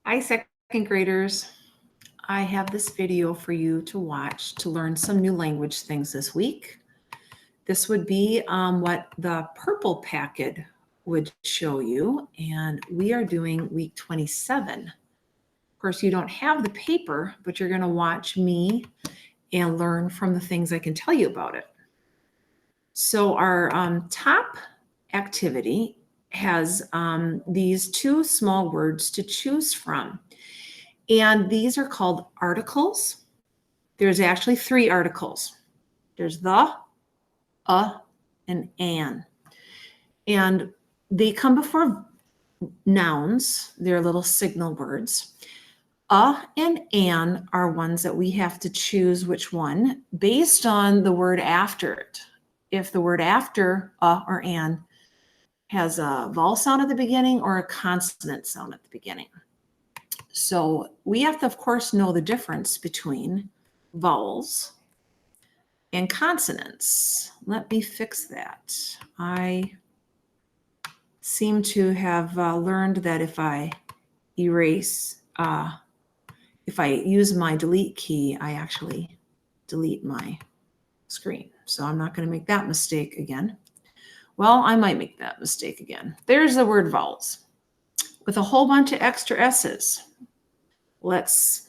Hi, second graders. I have this video for you to watch to learn some new language things this week. This would be what the purple packet would show you, and we are doing week 27. Of course, you don't have the paper, but you're going to watch me and learn from the things I can tell you about it. So our top activity has these two small words to choose from. And these are called articles. There's actually three articles. There's the, and an. And they come before nouns. They're little signal words. And an are ones that we have to choose which one based on the word after it. If the word after or an has a vowel sound at the beginning or a consonant sound at the beginning. So we have to, of course, know the difference between vowels and consonants. Let me fix that. I seem to have learned that if I erase, if I use my delete key, I actually delete my screen. So I'm not going to make that mistake again. Well, I might make that mistake again. There's the word vowels with a whole bunch of extra S's. Let's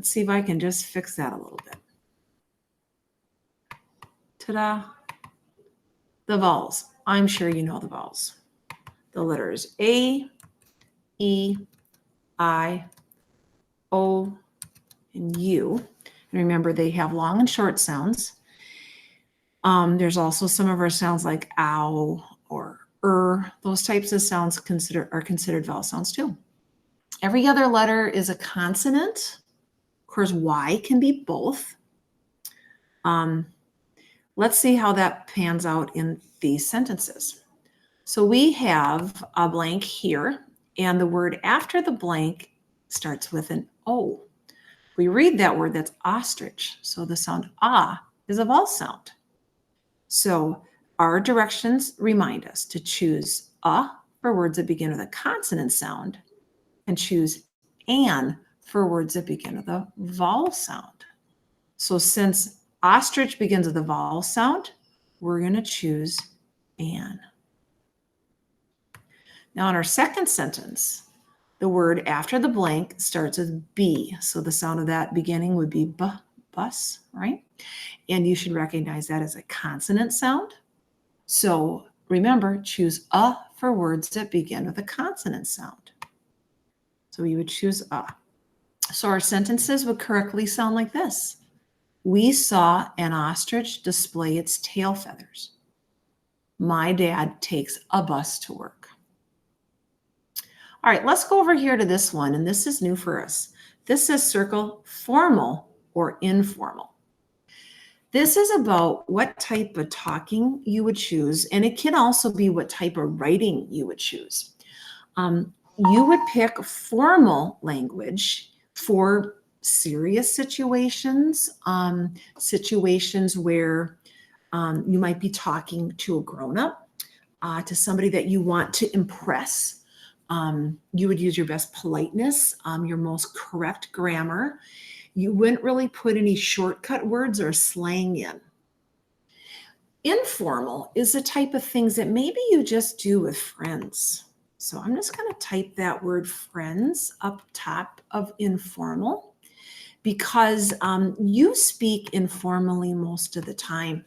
see if I can just fix that a little bit. Ta-da. The vowels. I'm sure you know the vowels. The letters A, E, I, O, and U. And remember, they have long and short sounds. There's also some of our sounds like ow or Those types of sounds are considered vowel sounds too. Every other letter is a consonant. Of course, Y can be both. Let's see how that pans out in these sentences. So we have a blank here, and the word after the blank starts with an O. We read that word, that's ostrich. So the sound ah is a vowel sound. So our directions remind us to choose for words that begin with a consonant sound and choose an for words that begin with a vowel sound. So since ostrich begins with a vowel sound, we're going to choose an. Now in our second sentence, the word after the blank starts with B. So the sound of that beginning would be bus, right? And you should recognize that as a consonant sound. So remember, choose for words that begin with a consonant sound. So you would choose a. So our sentences would correctly sound like this. We saw an ostrich display its tail feathers. My dad takes a bus to work. All right, let's go over here to this one, and this is new for us. This says circle formal or informal. This is about what type of talking you would choose, and it can also be what type of writing you would choose. You would pick formal language for serious situations, situations where you might be talking to a grown-up, to somebody that you want to impress. You would use your best politeness, your most correct grammar. You wouldn't really put any shortcut words or slang in. Informal is the type of things that maybe you just do with friends. So I'm just going to type that word friends up top of informal because you speak informally most of the time.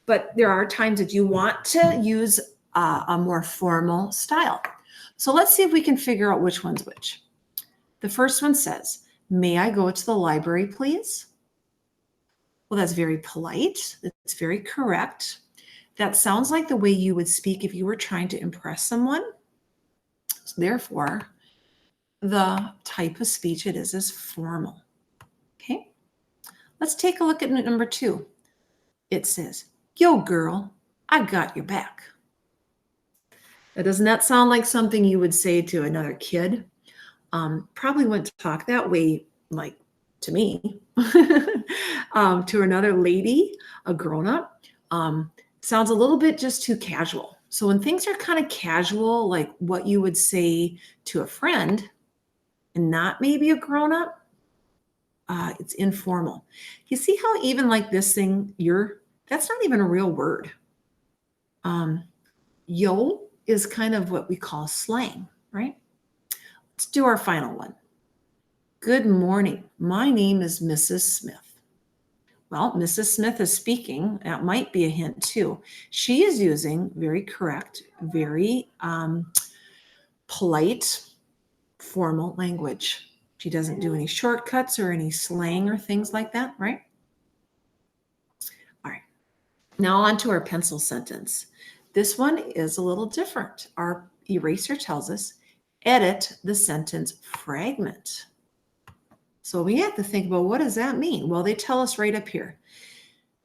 But there are times that you want to use a more formal style. So let's see if we can figure out which one's which. The first one says, may I go to the library, please? Well, that's very polite. That's very correct. That sounds like the way you would speak if you were trying to impress someone. So therefore, the type of speech it is formal. Okay, let's take a look at number 2. It says, yo, girl, I got your back. Now, doesn't that sound like something you would say to another kid? Probably wouldn't talk that way, like to me, to another lady, a grown-up. Sounds a little bit just too casual. So when things are kind of casual, like what you would say to a friend, and not maybe a grown-up, it's informal. You see how even like this thing, that's not even a real word. Yo is kind of what we call slang, right? Let's do our final one. Good morning. My name is Mrs. Smith. Well, Mrs. Smith is speaking. That might be a hint too. She is using very correct, very polite, formal language. She doesn't do any shortcuts or any slang or things like that, right? All right. Now on to our pencil sentence. This one is a little different. Our eraser tells us, edit the sentence fragment. So we have to think about, what does that mean? Well, they tell us right up here.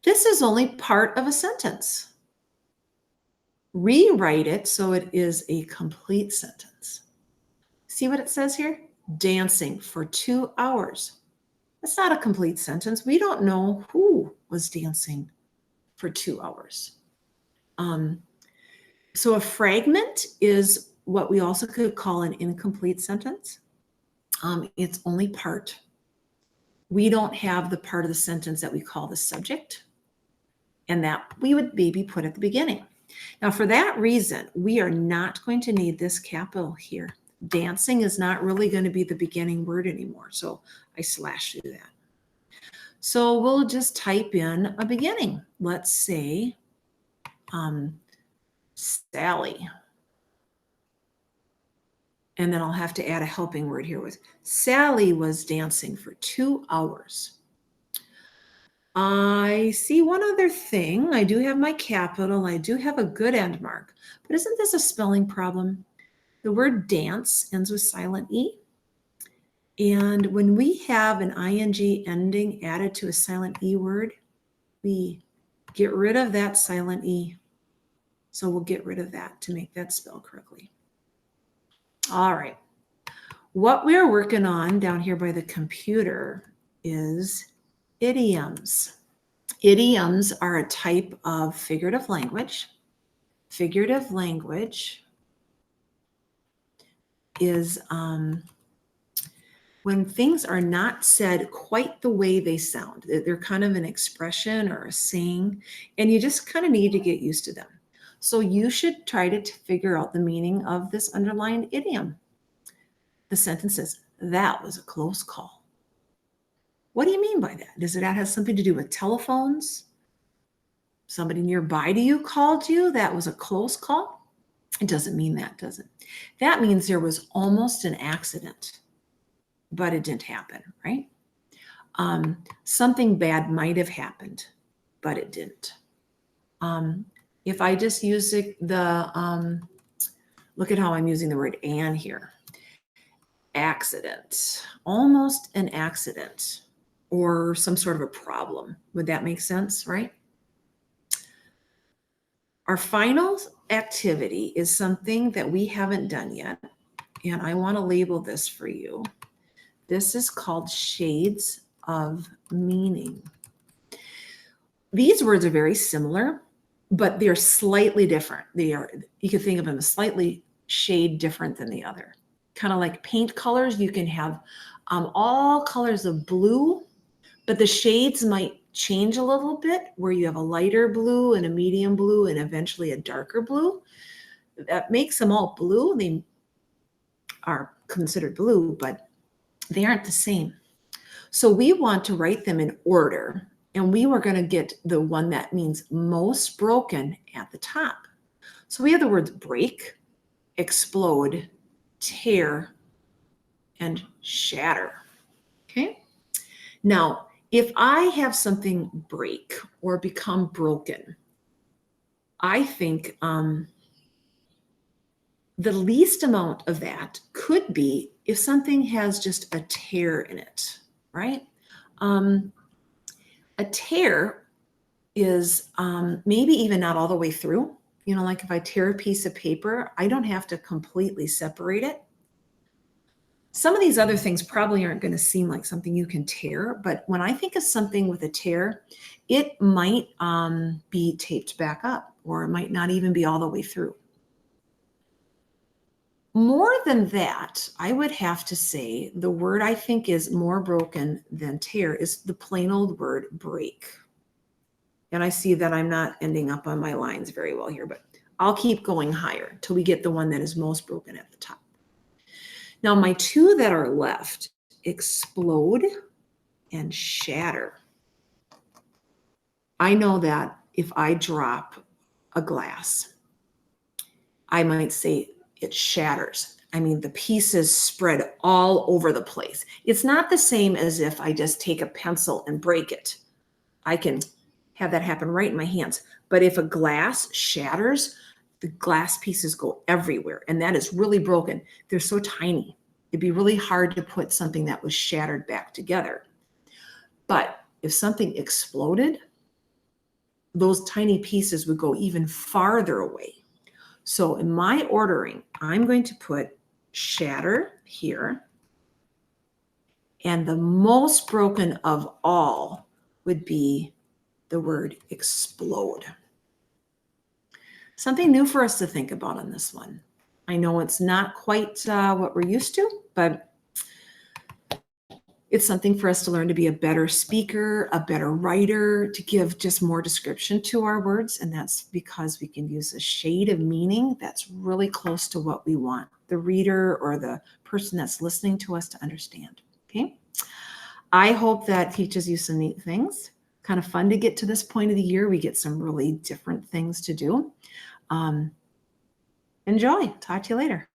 This is only part of a sentence. Rewrite it so it is a complete sentence. See what it says here? Dancing for 2 hours. That's not a complete sentence. We don't know who was dancing for 2 hours. So a fragment is what we also could call an incomplete sentence. It's only part. We don't have the part of the sentence that we call the subject, and that we would maybe put at the beginning. Now, for that reason, we are not going to need this capital here. Dancing is not really going to be the beginning word anymore, so I slash through that. So we'll just type in a beginning. Let's say Sally. And then I'll have to add a helping word here with Sally was dancing for 2 hours. I see one other thing. I do have my capital. I do have a good end mark. But isn't this a spelling problem? The word dance ends with silent E. And when we have an ing ending added to a silent E word, we get rid of that silent E. So we'll get rid of that to make that spell correctly. All right. What we're working on down here by the computer is idioms. Idioms are a type of figurative language. Figurative language is when things are not said quite the way they sound. They're kind of an expression or a saying, and you just kind of need to get used to them. So you should try to figure out the meaning of this underlined idiom. The sentence says, that was a close call. What do you mean by that? Does it have something to do with telephones? Somebody nearby to you called you? That was a close call? It doesn't mean that, does it? That means there was almost an accident, but it didn't happen, right? Something bad might have happened, but it didn't. If I just use look at how I'm using the word "and" here. Accident, almost an accident, or some sort of a problem. Would that make sense, right? Our final activity is something that we haven't done yet, and I want to label this for you. This is called shades of meaning. These words are very similar, but they're slightly different. You can think of them as slightly shade different than the other. Kind of like paint colors, you can have all colors of blue, but the shades might change a little bit, where you have a lighter blue and a medium blue and eventually a darker blue. That makes them all blue. They are considered blue, but they aren't the same. So we want to write them in order, and we were going to get the one that means most broken at the top. So we have the words break, explode, tear, and shatter. Okay. Now, if I have something break or become broken, I think the least amount of that could be if something has just a tear in it, right? A tear is maybe even not all the way through. You know, like if I tear a piece of paper, I don't have to completely separate it. Some of these other things probably aren't going to seem like something you can tear, but when I think of something with a tear, it might be taped back up, or it might not even be all the way through. More than that, I would have to say the word I think is more broken than tear is the plain old word break. And I see that I'm not ending up on my lines very well here, but I'll keep going higher till we get the one that is most broken at the top. Now, my two that are left, explode and shatter. I know that if I drop a glass, I might say it shatters. I mean, the pieces spread all over the place. It's not the same as if I just take a pencil and break it. I can have that happen right in my hands. But if a glass shatters, the glass pieces go everywhere. And that is really broken. They're so tiny. It'd be really hard to put something that was shattered back together. But if something exploded, those tiny pieces would go even farther away. So in my ordering, I'm going to put shatter here. And the most broken of all would be the word explode. Something new for us to think about on this one. I know it's not quite what we're used to, but it's something for us to learn to be a better speaker, a better writer, to give just more description to our words. And that's because we can use a shade of meaning that's really close to what we want the reader or the person that's listening to us to understand. Okay. I hope that teaches you some neat things. Kind of fun to get to this point of the year. We get some really different things to do. Enjoy. Talk to you later.